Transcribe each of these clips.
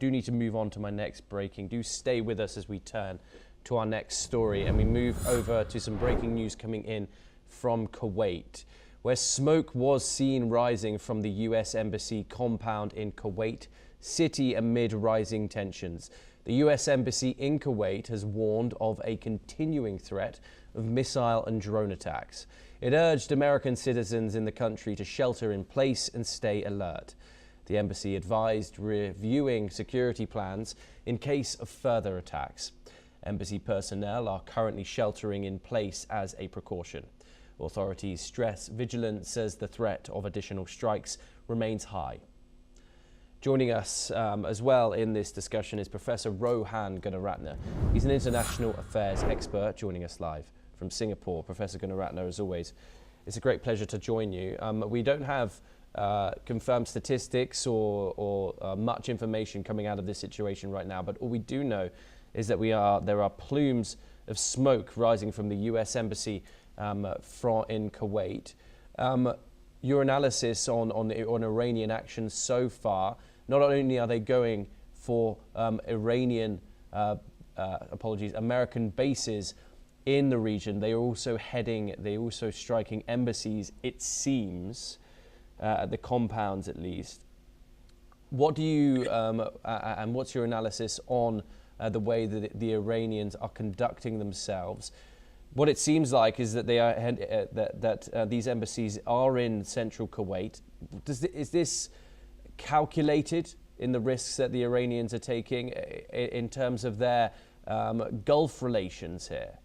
do need to move on to my next breaking. Do stay with us as we turn to our next story and we move over to some breaking news coming in from Kuwait, where smoke was seen rising from the US Embassy compound in Kuwait City amid rising tensions. The US Embassy in Kuwait has warned of a continuing threat of missile and drone attacks. It urged American citizens in the country to shelter in place and stay alert. The embassy advised reviewing security plans in case of further attacks. Embassy personnel are currently sheltering in place as a precaution. Authorities stress vigilance as the threat of additional strikes remains high. Joining us as well in this discussion is Professor Rohan Gunaratne. He's an international affairs expert joining us live from Singapore. Professor Gunaratne, as always, it's a great pleasure to join you. We don't have confirmed statistics or much information coming out of this situation right now, but all we do know is that there are plumes of smoke rising from the US Embassy in Kuwait. Your analysis on Iranian actions so far, not only are they going for American bases in the region, they are also striking embassies, it seems, at the compounds at least. What do you, and what's your analysis on the way that the Iranians are conducting themselves? What it seems like is that these embassies are in central Kuwait. Is this calculated in the risks that the Iranians are taking in terms of their Gulf relations here?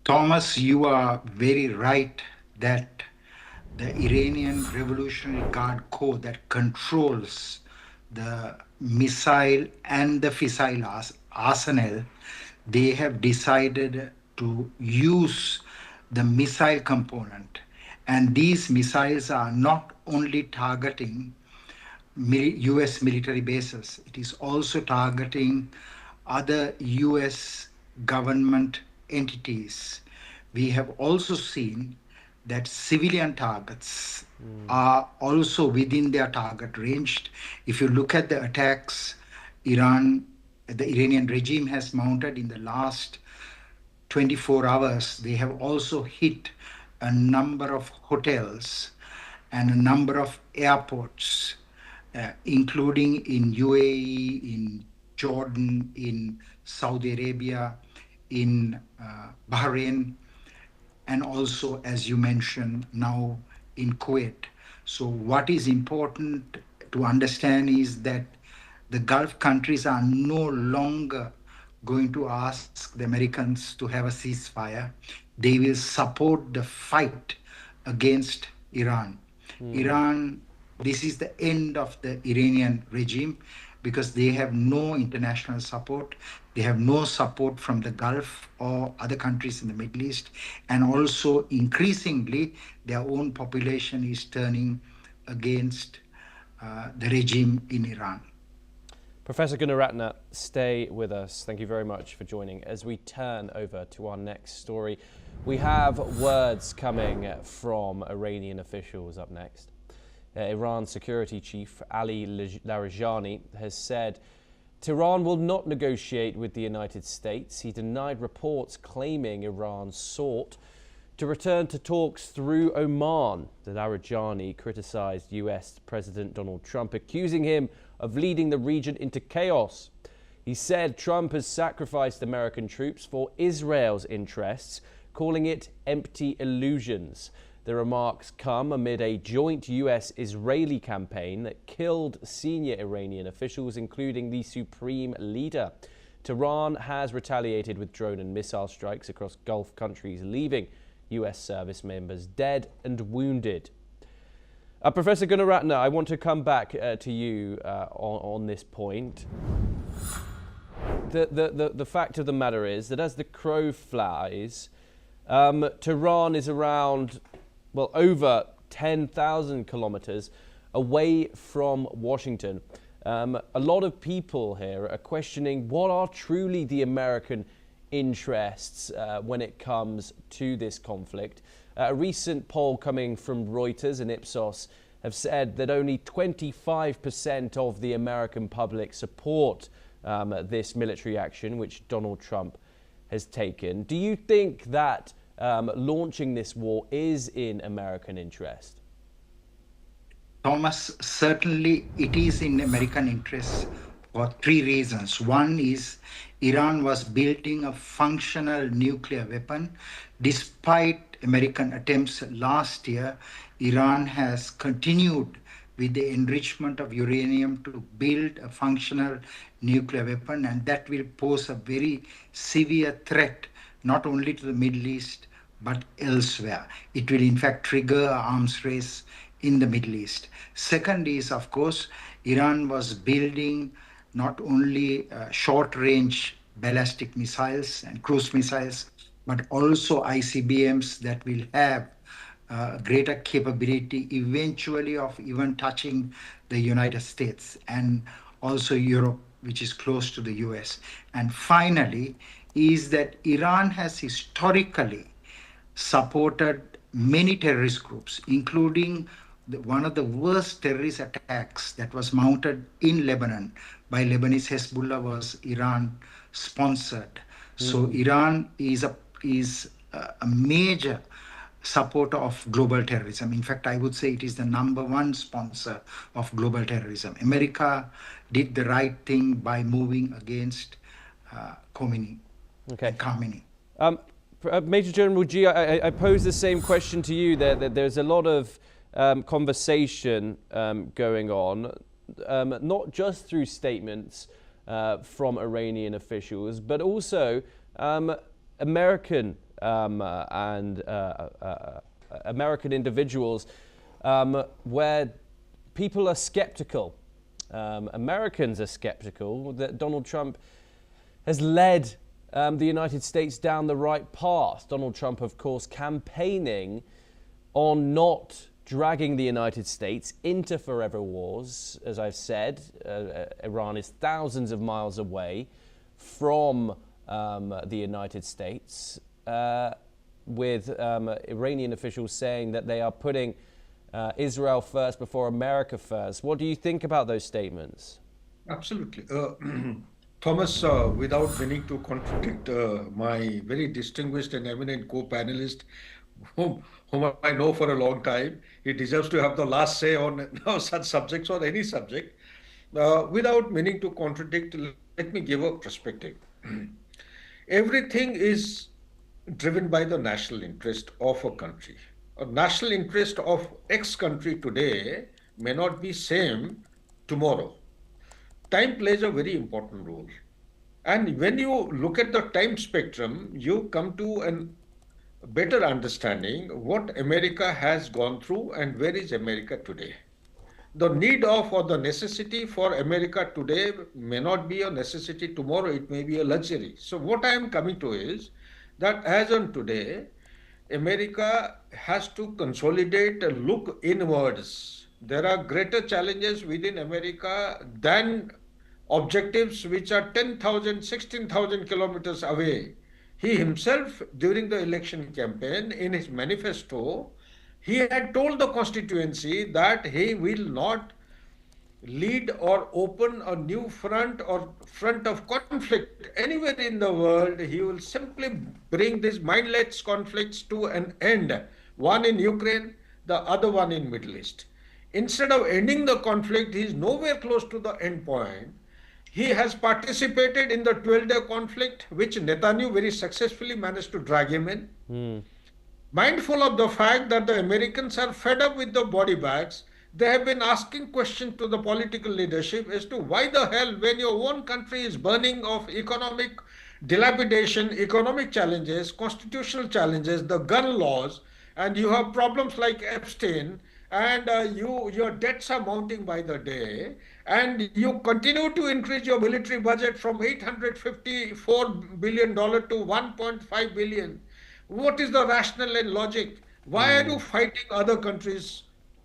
Thomas, you are very right that the Iranian Revolutionary Guard Corps that controls the missile and the fissile arsenal, they have decided to use the missile component. And these missiles are not only targeting US military bases, it is also targeting other US government entities. We have also seen that civilian targets are also within their target range. If you look at the attacks the Iranian regime has mounted in the last 24 hours, they have also hit a number of hotels and a number of airports, including in UAE, in Jordan, in Saudi Arabia, in Bahrain, and also, as you mentioned, now in Kuwait. So what is important to understand is that the Gulf countries are no longer going to ask the Americans to have a ceasefire. They will support the fight against Iran. Iran, this is the end of the Iranian regime because they have no international support. They have no support from the Gulf or other countries in the Middle East. And also, increasingly, their own population is turning against the regime in Iran. Professor Gunaratne, stay with us. Thank you very much for joining. As we turn over to our next story, we have words coming from Iranian officials up next. Iran's security chief, Ali Larijani, has said Tehran will not negotiate with the United States. He denied reports claiming Iran sought to return to talks through Oman. The Larijani criticized US President Donald Trump, accusing him of leading the region into chaos. He said Trump has sacrificed American troops for Israel's interests, calling it empty illusions. The remarks come amid a joint US-Israeli campaign that killed senior Iranian officials, including the supreme leader. Tehran has retaliated with drone and missile strikes across Gulf countries, leaving US service members dead and wounded. Professor Gunaratne, I want to come back to you on this point. The fact of the matter is that as the crow flies, Tehran is around, well, over 10,000 kilometers away from Washington. A lot of people here are questioning what are truly the American interests when it comes to this conflict. A recent poll coming from Reuters and Ipsos have said that only 25% of the American public support this military action which Donald Trump has taken. Do you think that launching this war is in American interest? Thomas, certainly it is in American interest for three reasons. One is Iran was building a functional nuclear weapon. Despite American attempts last year, Iran has continued with the enrichment of uranium to build a functional nuclear weapon, and that will pose a very severe threat not only to the Middle East but elsewhere. It will in fact trigger an arms race in the Middle East. Second is, of course, Iran was building not only short-range ballistic missiles and cruise missiles, but also ICBMs that will have greater capability eventually of even touching the United States and also Europe, which is close to the US. And finally, is that Iran has historically supported many terrorist groups, including one of the worst terrorist attacks that was mounted in Lebanon by Lebanese Hezbollah was Iran sponsored. So Iran is a major supporter of global terrorism. In fact, I would say it is the number one sponsor of global terrorism. America did the right thing by moving against Khamenei. Major General G, I pose the same question to you. There's a lot of conversation going on, not just through statements from Iranian officials, but also American and American individuals, where people are skeptical. Americans are skeptical that Donald Trump has led the United States down the right path. Donald Trump, of course, campaigning on not dragging the United States into forever wars. As I've said, Iran is thousands of miles away from the United States, with Iranian officials saying that they are putting Israel first before America first. What do you think about those statements? Absolutely. Thomas, without meaning to contradict my very distinguished and eminent co-panelist, whom I know for a long time, he deserves to have the last say on such subjects or any subject. Without meaning to contradict, let me give a perspective. Everything is driven by the national interest of a country. A national interest of X country today may not be same tomorrow. Time plays a very important role. And when you look at the time spectrum, you come to a better understanding what America has gone through and where is America today. The need of or the necessity for America today may not be a necessity tomorrow, it may be a luxury. So what I am coming to is that as on today, America has to consolidate and look inwards. There are greater challenges within America than objectives which are 10,000, 16,000 kilometers away. He himself, during the election campaign, in his manifesto, he had told the constituency that he will not lead or open a new front or front of conflict anywhere in the world. He will simply bring these mindless conflicts to an end, one in Ukraine, the other one in Middle East. Instead of ending the conflict, he is nowhere close to the end point. He has participated in the 12-day conflict, which Netanyahu very successfully managed to drag him in. Mindful of the fact that the Americans are fed up with the body bags, they have been asking questions to the political leadership as to why the hell, when your own country is burning of economic dilapidation, economic challenges, constitutional challenges, the gun laws, and you have problems like Epstein, and your debts are mounting by the day, and you continue to increase your military budget from $854 billion to $1.5 billion. What is the rationale and logic? Why are you fighting other countries'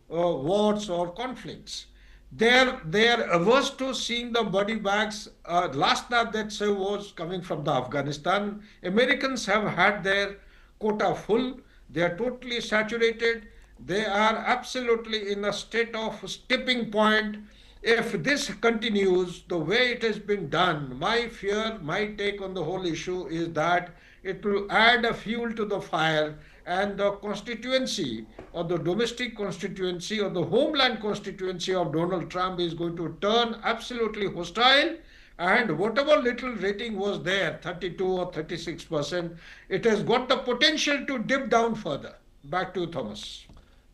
wars or conflicts? They are averse to seeing the body bags. Last that say was coming from the Afghanistan. Americans have had their quota full. They are totally saturated. They are absolutely in a state of tipping point. If this continues the way it has been done, my fear, my take on the whole issue is that it will add a fuel to the fire, and the constituency or the domestic constituency or the homeland constituency of Donald Trump is going to turn absolutely hostile. And whatever little rating was there, 32 or 36%, it has got the potential to dip down further. Back to Thomas.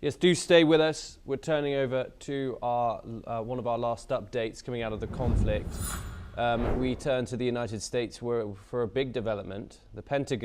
Yes, do stay with us. We're turning over to our one of our last updates coming out of the conflict. We turn to the United States for a big development. The Pentagon